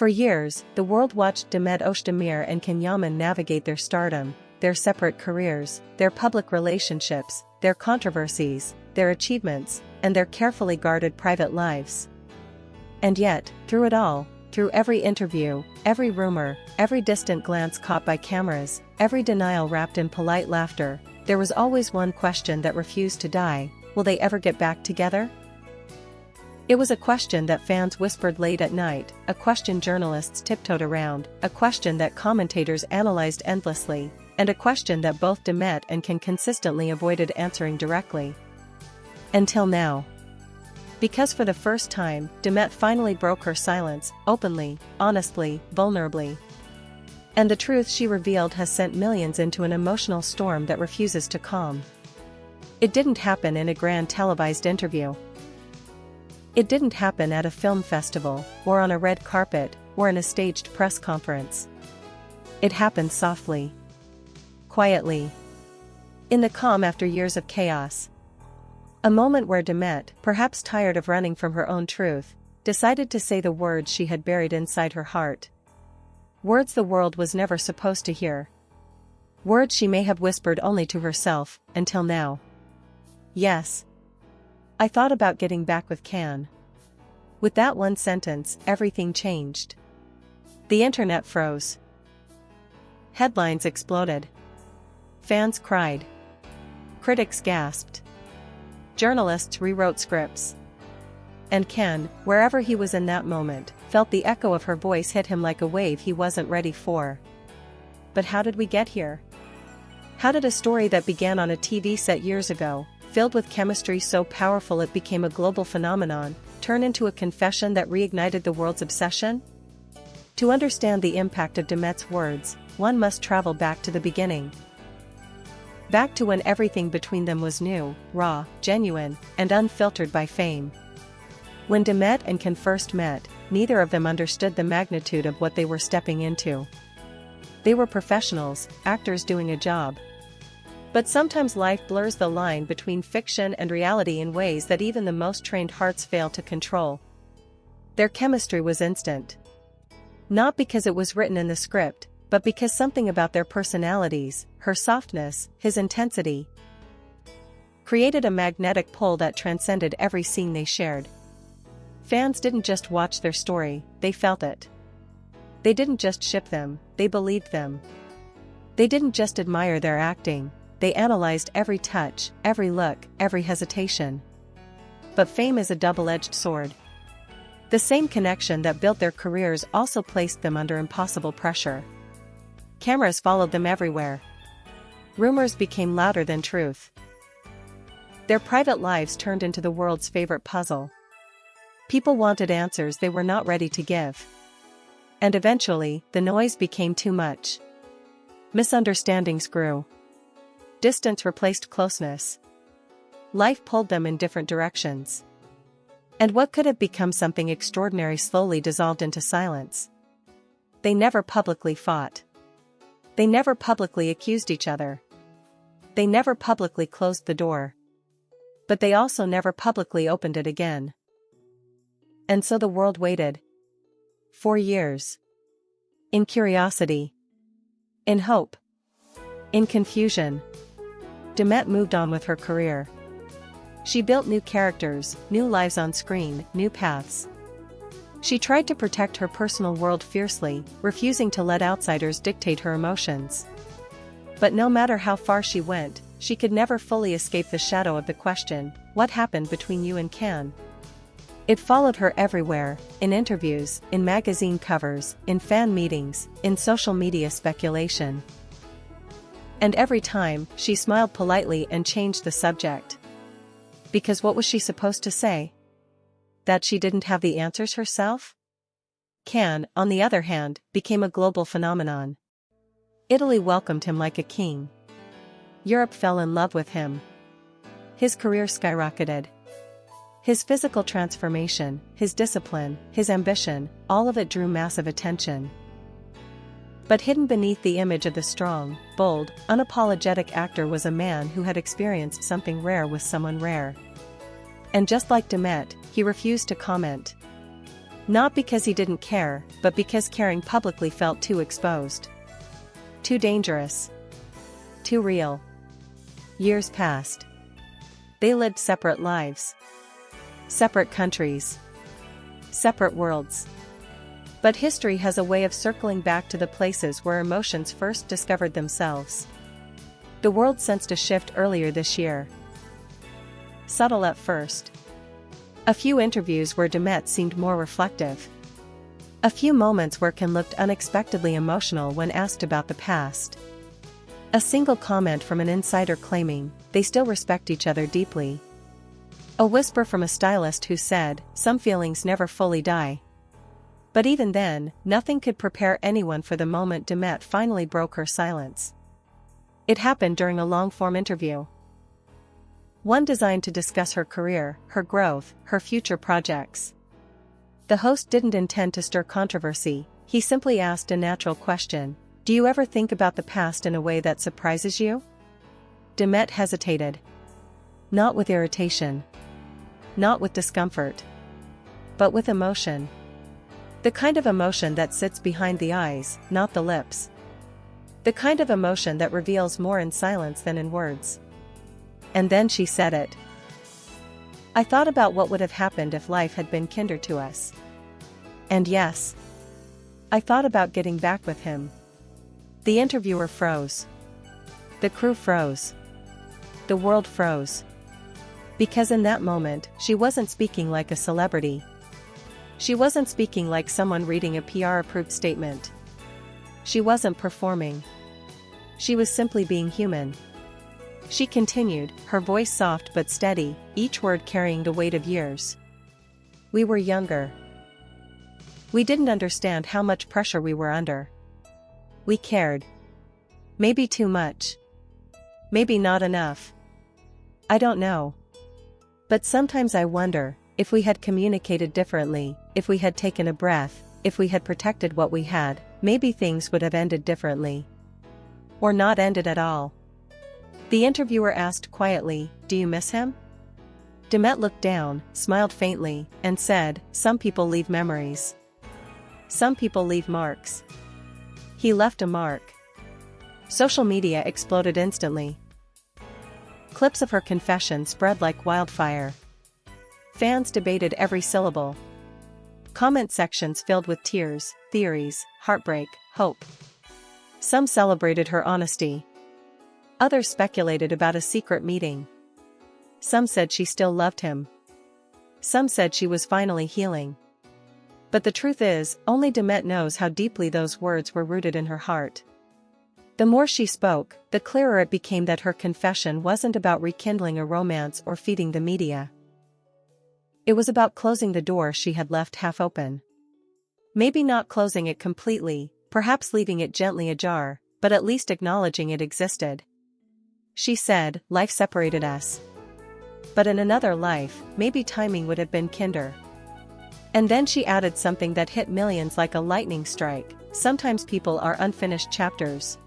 For years, the world watched Demet Özdemir and Yaman navigate their stardom, their separate careers, their public relationships, their controversies, their achievements, and their carefully guarded private lives. And yet, through it all, through every interview, every rumor, every distant glance caught by cameras, every denial wrapped in polite laughter, there was always one question that refused to die: will they ever get back together? It was a question that fans whispered late at night, a question journalists tiptoed around, a question that commentators analyzed endlessly, and a question that both Demet and Can consistently avoided answering directly. Until now. Because for the first time, Demet finally broke her silence, openly, honestly, vulnerably. And the truth she revealed has sent millions into an emotional storm that refuses to calm. It didn't happen in a grand televised interview. It didn't happen at a film festival, or on a red carpet, or in a staged press conference. It happened softly. Quietly. In the calm after years of chaos. A moment where Demet, perhaps tired of running from her own truth, decided to say the words she had buried inside her heart. Words the world was never supposed to hear. Words she may have whispered only to herself, until now. Yes. I thought about getting back with Can. With that one sentence, everything changed. The internet froze. Headlines exploded. Fans cried. Critics gasped. Journalists rewrote scripts. And Can, wherever he was in that moment, felt the echo of her voice hit him like a wave he wasn't ready for. But how did we get here? How did a story that began on a TV set years ago, filled with chemistry so powerful it became a global phenomenon, turn into a confession that reignited the world's obsession? To understand the impact of Demet's words, one must travel back to the beginning. Back to when everything between them was new, raw, genuine, and unfiltered by fame. When Demet and Can first met, neither of them understood the magnitude of what they were stepping into. They were professionals, actors doing a job. But sometimes life blurs the line between fiction and reality in ways that even the most trained hearts fail to control. Their chemistry was instant. Not because it was written in the script, but because something about their personalities, her softness, his intensity, created a magnetic pull that transcended every scene they shared. Fans didn't just watch their story, they felt it. They didn't just ship them, they believed them. They didn't just admire their acting, they analyzed every touch, every look, every hesitation. But fame is a double-edged sword. The same connection that built their careers also placed them under impossible pressure. Cameras followed them everywhere. Rumors became louder than truth. Their private lives turned into the world's favorite puzzle. People wanted answers they were not ready to give. And eventually, the noise became too much. Misunderstandings grew. Distance replaced closeness. Life pulled them in different directions. And what could have become something extraordinary slowly dissolved into silence. They never publicly fought. They never publicly accused each other. They never publicly closed the door. But they also never publicly opened it again. And so the world waited. 4 years. In curiosity. In hope. In confusion. Demet moved on with her career. She built new characters, new lives on screen, new paths. She tried to protect her personal world fiercely, refusing to let outsiders dictate her emotions. But no matter how far she went, she could never fully escape the shadow of the question, what happened between you and Can? It followed her everywhere, in interviews, in magazine covers, in fan meetings, in social media speculation. And every time, she smiled politely and changed the subject. Because what was she supposed to say? That she didn't have the answers herself? Can, on the other hand, became a global phenomenon. Italy welcomed him like a king. Europe fell in love with him. His career skyrocketed. His physical transformation, his discipline, his ambition, all of it drew massive attention. But hidden beneath the image of the strong, bold, unapologetic actor was a man who had experienced something rare with someone rare. And just like Demet, he refused to comment. Not because he didn't care, but because caring publicly felt too exposed. Too dangerous. Too real. Years passed. They lived separate lives. Separate countries. Separate worlds. But history has a way of circling back to the places where emotions first discovered themselves. The world sensed a shift earlier this year. Subtle at first. A few interviews where Demet seemed more reflective. A few moments where Ken looked unexpectedly emotional when asked about the past. A single comment from an insider claiming they still respect each other deeply. A whisper from a stylist who said, "Some feelings never fully die." But even then, nothing could prepare anyone for the moment Demet finally broke her silence. It happened during a long-form interview. One designed to discuss her career, her growth, her future projects. The host didn't intend to stir controversy, he simply asked a natural question. Do you ever think about the past in a way that surprises you? Demet hesitated. Not with irritation. Not with discomfort. But with emotion. The kind of emotion that sits behind the eyes, not the lips. The kind of emotion that reveals more in silence than in words. And then she said it. I thought about what would have happened if life had been kinder to us. And yes, I thought about getting back with him. The interviewer froze. The crew froze. The world froze. Because in that moment, she wasn't speaking like a celebrity. She wasn't speaking like someone reading a PR-approved statement. She wasn't performing. She was simply being human. She continued, her voice soft but steady, each word carrying the weight of years. We were younger. We didn't understand how much pressure we were under. We cared. Maybe too much. Maybe not enough. I don't know. But sometimes I wonder, if we had communicated differently, if we had taken a breath, if we had protected what we had, maybe things would have ended differently. Or not ended at all. The interviewer asked quietly, do you miss him? Demet looked down, smiled faintly, and said, some people leave memories. Some people leave marks. He left a mark. Social media exploded instantly. Clips of her confession spread like wildfire. Fans debated every syllable. Comment sections filled with tears, theories, heartbreak, hope. Some celebrated her honesty. Others speculated about a secret meeting. Some said she still loved him. Some said she was finally healing. But the truth is, only Demet knows how deeply those words were rooted in her heart. The more she spoke, the clearer it became that her confession wasn't about rekindling a romance or feeding the media. It was about closing the door she had left half open. Maybe not closing it completely, perhaps leaving it gently ajar, but at least acknowledging it existed. She said, life separated us. But in another life, maybe timing would have been kinder. And then she added something that hit millions like a lightning strike, sometimes people are unfinished chapters.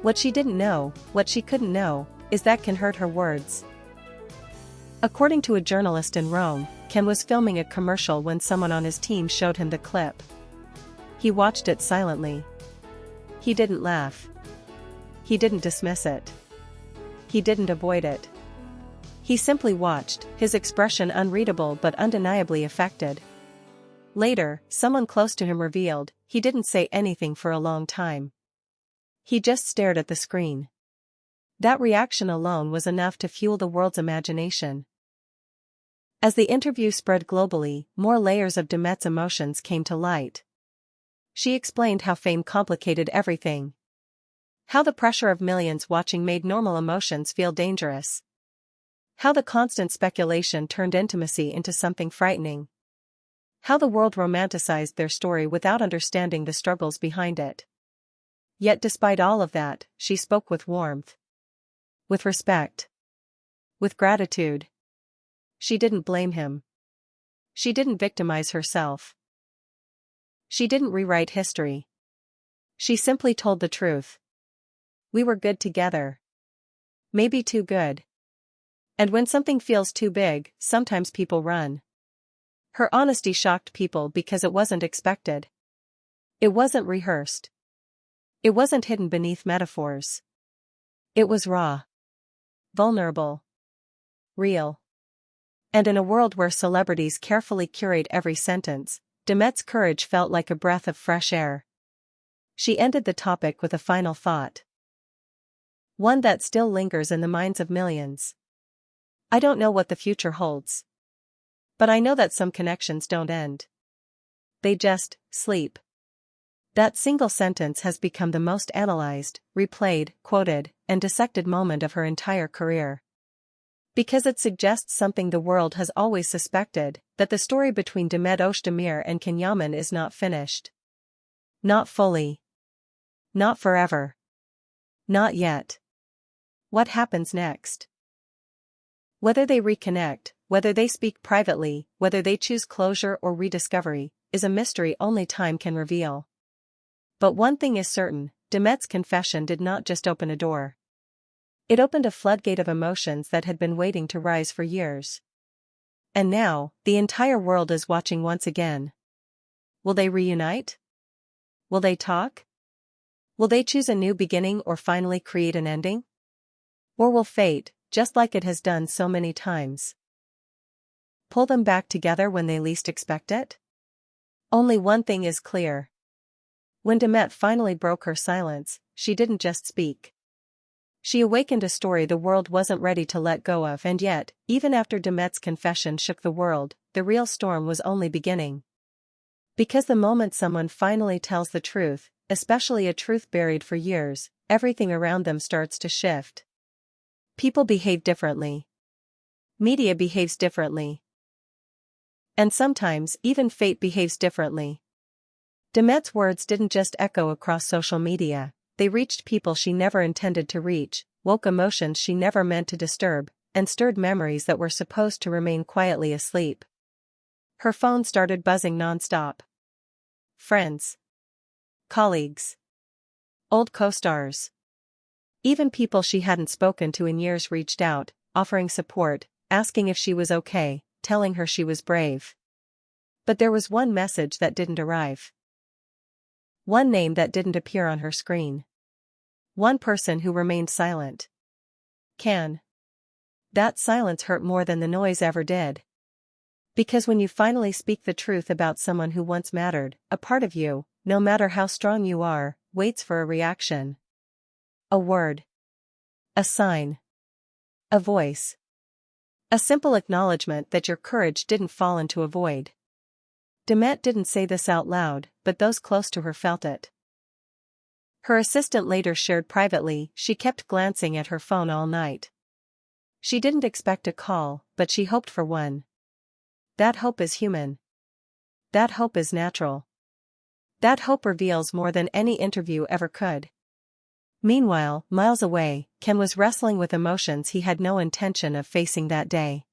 What she didn't know, what she couldn't know, is that Ken heard her words. According to a journalist in Rome, Ken was filming a commercial when someone on his team showed him the clip. He watched it silently. He didn't laugh. He didn't dismiss it. He didn't avoid it. He simply watched, his expression unreadable but undeniably affected. Later, someone close to him revealed, he didn't say anything for a long time. He just stared at the screen. That reaction alone was enough to fuel the world's imagination. As the interview spread globally, more layers of Demet's emotions came to light. She explained how fame complicated everything. How the pressure of millions watching made normal emotions feel dangerous. How the constant speculation turned intimacy into something frightening. How the world romanticized their story without understanding the struggles behind it. Yet despite all of that, she spoke with warmth. With respect. With gratitude. She didn't blame him. She didn't victimize herself. She didn't rewrite history. She simply told the truth. We were good together. Maybe too good. And when something feels too big, sometimes people run. Her honesty shocked people because it wasn't expected. It wasn't rehearsed. It wasn't hidden beneath metaphors. It was raw. Vulnerable. Real. And in a world where celebrities carefully curate every sentence, Demet's courage felt like a breath of fresh air. She ended the topic with a final thought. One that still lingers in the minds of millions. I don't know what the future holds. But I know that some connections don't end. They just sleep. That single sentence has become the most analyzed, replayed, quoted, and dissected moment of her entire career. Because it suggests something the world has always suspected, that the story between Demet Özdemir and Yaman is not finished. Not fully. Not forever. Not yet. What happens next? Whether they reconnect, whether they speak privately, whether they choose closure or rediscovery, is a mystery only time can reveal. But one thing is certain, Demet's confession did not just open a door. It opened a floodgate of emotions that had been waiting to rise for years. And now, the entire world is watching once again. Will they reunite? Will they talk? Will they choose a new beginning or finally create an ending? Or will fate, just like it has done so many times, pull them back together when they least expect it? Only one thing is clear. When Demet finally broke her silence, she didn't just speak. She awakened a story the world wasn't ready to let go of, and yet, even after Demet's confession shook the world, the real storm was only beginning. Because the moment someone finally tells the truth, especially a truth buried for years, everything around them starts to shift. People behave differently. Media behaves differently. And sometimes, even fate behaves differently. Demet's words didn't just echo across social media, they reached people she never intended to reach, woke emotions she never meant to disturb, and stirred memories that were supposed to remain quietly asleep. Her phone started buzzing nonstop. Friends. Colleagues. Old co-stars. Even people she hadn't spoken to in years reached out, offering support, asking if she was okay, telling her she was brave. But there was one message that didn't arrive. One name that didn't appear on her screen. One person who remained silent. That silence hurt more than the noise ever did. Because when you finally speak the truth about someone who once mattered, a part of you, no matter how strong you are, waits for a reaction. A word. A sign. A voice. A simple acknowledgement that your courage didn't fall into a void. Demet didn't say this out loud, but those close to her felt it. Her assistant later shared privately, she kept glancing at her phone all night. She didn't expect a call, but she hoped for one. That hope is human. That hope is natural. That hope reveals more than any interview ever could. Meanwhile, miles away, Ken was wrestling with emotions he had no intention of facing that day.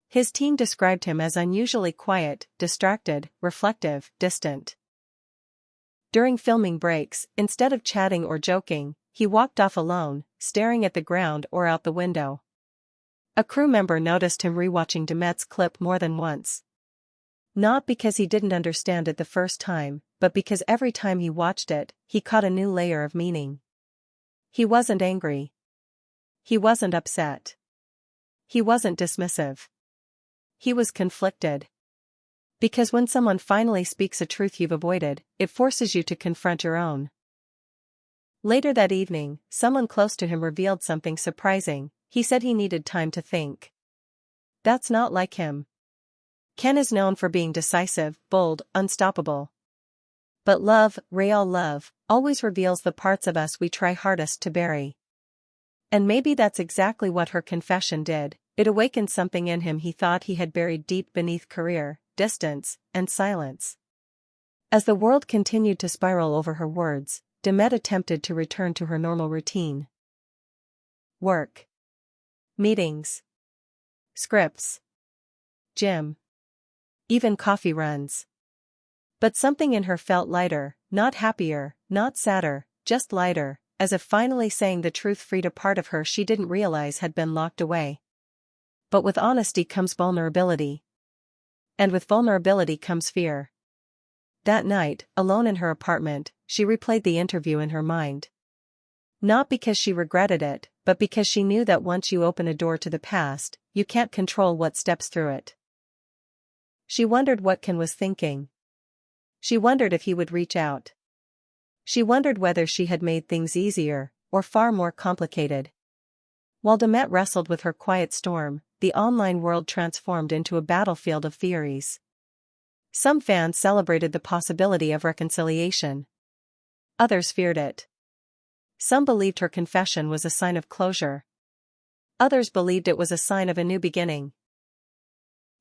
His team described him as unusually quiet, distracted, reflective, distant. During filming breaks, instead of chatting or joking, he walked off alone, staring at the ground or out the window. A crew member noticed him rewatching Demet's clip more than once. Not because he didn't understand it the first time, but because every time he watched it, he caught a new layer of meaning. He wasn't angry. He wasn't upset. He wasn't dismissive. He was conflicted. Because when someone finally speaks a truth you've avoided, it forces you to confront your own. Later that evening, someone close to him revealed something surprising. He said he needed time to think. That's not like him. Ken is known for being decisive, bold, unstoppable. But love, real love, always reveals the parts of us we try hardest to bury. And maybe that's exactly what her confession did. It awakened something in him he thought he had buried deep beneath career, distance, and silence. As the world continued to spiral over her words, Demet attempted to return to her normal routine. Work. Meetings. Scripts. Gym. Even coffee runs. But something in her felt lighter, not happier, not sadder, just lighter, as if finally saying the truth freed a part of her she didn't realize had been locked away. But with honesty comes vulnerability. And with vulnerability comes fear. That night, alone in her apartment, she replayed the interview in her mind. Not because she regretted it, but because she knew that once you open a door to the past, you can't control what steps through it. She wondered what Ken was thinking. She wondered if he would reach out. She wondered whether she had made things easier, or far more complicated. While Demet wrestled with her quiet storm, the online world transformed into a battlefield of theories. Some fans celebrated the possibility of reconciliation. Others feared it. Some believed her confession was a sign of closure. Others believed it was a sign of a new beginning.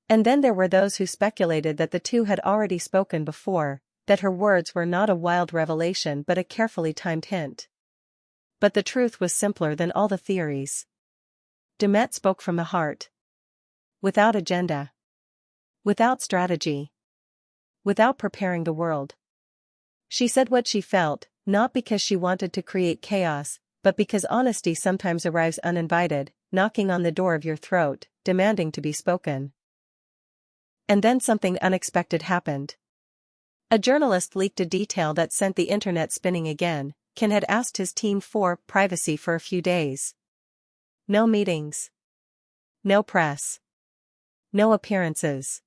And then there were those who speculated that the two had already spoken before, that her words were not a wild revelation but a carefully timed hint. But the truth was simpler than all the theories. Demet spoke from the heart. Without agenda. Without strategy. Without preparing the world. She said what she felt, not because she wanted to create chaos, but because honesty sometimes arrives uninvited, knocking on the door of your throat, demanding to be spoken. And then something unexpected happened. A journalist leaked a detail that sent the internet spinning again. Ken had asked his team for privacy for a few days. No meetings. No press. No appearances.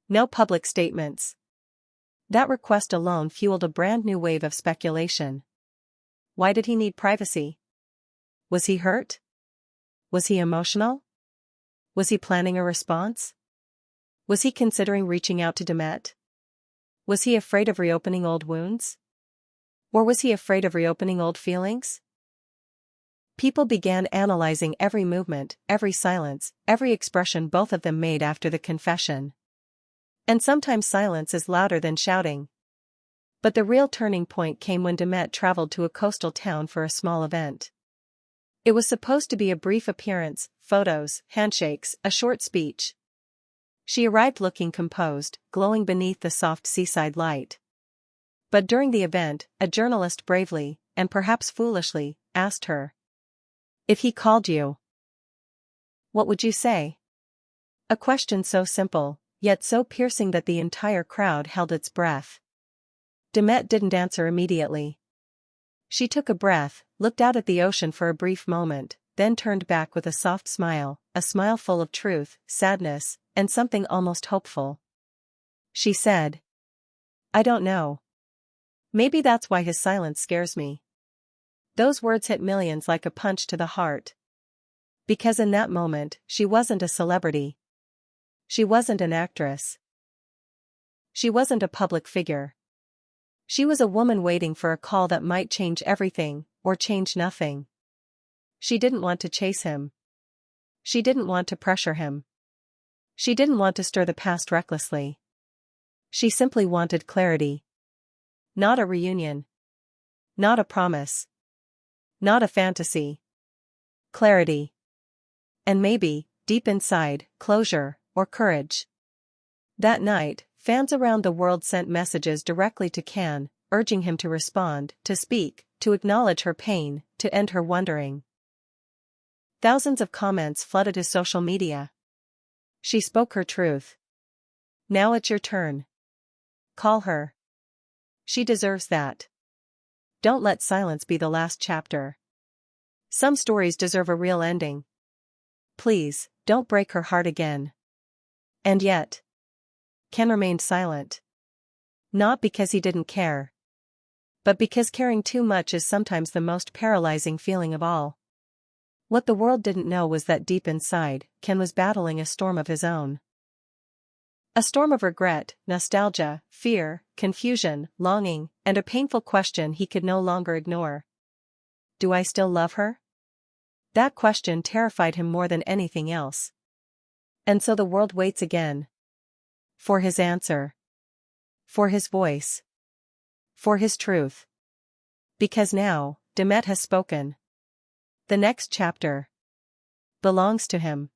No public statements. That request alone fueled a brand new wave of speculation. Why did he need privacy? Was he hurt? Was he emotional? Was he planning a response? Was he considering reaching out to Demet? Was he afraid of reopening old wounds? Or was he afraid of reopening old feelings? People began analyzing every movement, every silence, every expression both of them made after the confession. And sometimes silence is louder than shouting. But the real turning point came when Demet traveled to a coastal town for a small event. It was supposed to be a brief appearance, photos, handshakes, a short speech. She arrived looking composed, glowing beneath the soft seaside light. But during the event, a journalist bravely, and perhaps foolishly, asked her, "If he called you, what would you say?" A question so simple, yet so piercing that the entire crowd held its breath. Demet didn't answer immediately. She took a breath, looked out at the ocean for a brief moment, then turned back with a soft smile, a smile full of truth, sadness, and something almost hopeful. She said, "I don't know. Maybe that's why his silence scares me." Those words hit millions like a punch to the heart. Because in that moment, she wasn't a celebrity. She wasn't an actress. She wasn't a public figure. She was a woman waiting for a call that might change everything, or change nothing. She didn't want to chase him. She didn't want to pressure him. She didn't want to stir the past recklessly. She simply wanted clarity. Not a reunion. Not a promise. Not a fantasy. Clarity. And maybe, deep inside, closure, or courage. That night, fans around the world sent messages directly to Ken, urging him to respond, to speak, to acknowledge her pain, to end her wondering. Thousands of comments flooded his social media. She spoke her truth. Now it's your turn. Call her. She deserves that. Don't let silence be the last chapter. Some stories deserve a real ending. Please, don't break her heart again. And yet, Ken remained silent. Not because he didn't care, but because caring too much is sometimes the most paralyzing feeling of all. What the world didn't know was that deep inside, Ken was battling a storm of his own. A storm of regret, nostalgia, fear, confusion, longing, and a painful question he could no longer ignore. Do I still love her? That question terrified him more than anything else. And so the world waits again. For his answer. For his voice. For his truth. Because now, Demet has spoken. The next chapter belongs to him.